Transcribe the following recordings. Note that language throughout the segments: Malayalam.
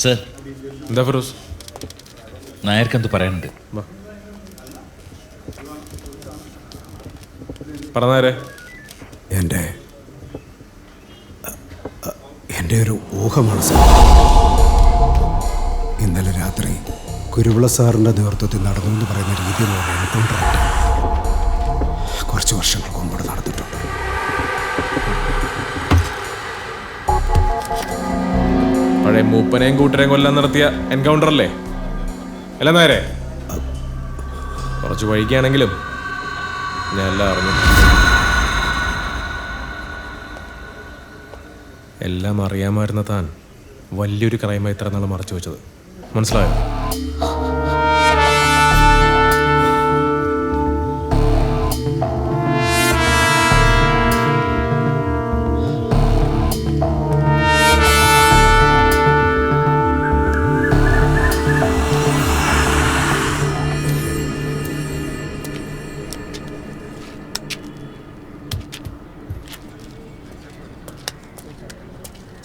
സർ, എന്താ ഫിറോസ്? നായർക്കെന്ത് പറയാനുണ്ട്? പറഞ്ഞാരേ. എൻ്റെ ഒരു ഊഹമാണ് സാർ. ഇന്നലെ രാത്രി കുരുവിള സാറിൻ്റെ നേതൃത്വത്തിൽ നടന്നു എന്ന് പറയുന്ന രീതിയിലുള്ള എൻകൗണ്ടർ കുറച്ച് വർഷങ്ങൾക്ക് മുമ്പോട് നടന്നിട്ടുണ്ട്. പഴയ മൂപ്പനെയും കൂട്ടരെയും കൊല്ലാൻ നടത്തിയ എൻകൗണ്ടർ അല്ലേ? അല്ല നേരെ കുറച്ച് വൈകിയാണെങ്കിലും ഞാൻ എല്ലാം അറിഞ്ഞു. എല്ലാം അറിയാമായിരുന്ന താൻ വലിയൊരു ക്രൈമായി ഇത്ര നാൾ മറച്ചു വെച്ചത് മനസ്സിലായോ?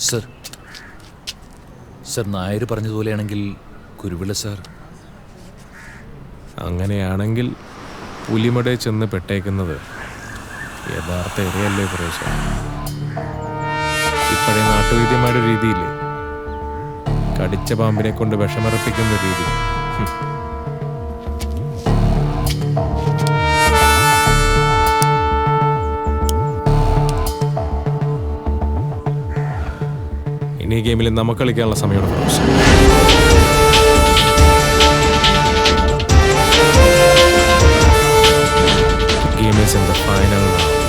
സർ, സർ നായർ പറഞ്ഞതുപോലെയാണെങ്കിൽ കുരുവിള സാർ അങ്ങനെയാണെങ്കിൽ പുലിമട ചെന്ന് പെട്ടേക്കുന്നത് യഥാർത്ഥ ഇരയല്ലേ ഫിറോസ്? ഇപ്പോഴേ നാട്ടുവൈദ്യന്മാരുടെ രീതിയില്ലേ കടിച്ച പാമ്പിനെ കൊണ്ട് വിഷമർപ്പിക്കുന്ന രീതി. ഇനി ഈ ഗെയിമിൽ നമുക്ക് കളിക്കാനുള്ള സമയമാണ് Firoz. Game is in the final round.